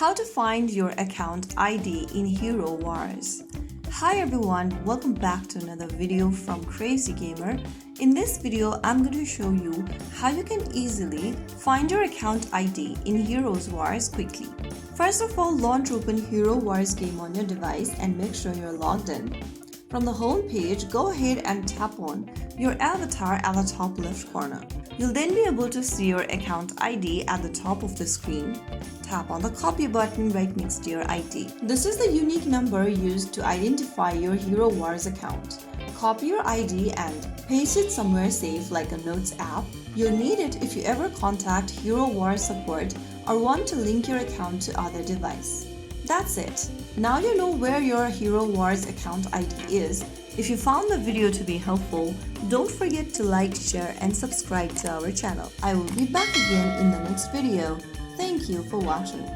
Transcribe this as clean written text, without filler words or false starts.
How to find your account ID in Hero Wars. Hi everyone, welcome back to another video from Crazy Gamer. In this video, I'm going to show you how you can easily find your account ID in Hero Wars quickly. First of all, launch open Hero Wars game on your device and make sure you're logged in. From the home page, go ahead and tap on your avatar at the top left corner. You'll then be able to see your account ID at the top of the screen. Tap on the copy button right next to your ID. This is the unique number used to identify your Hero Wars account. Copy your ID and paste it somewhere safe like a Notes app. You'll need it if you ever contact Hero Wars support or want to link your account to other device. That's it. Now you know where your Hero Wars account ID is. If you found the video to be helpful, don't forget to like, share and subscribe to our channel. I will be back again in the next video. Thank you for watching.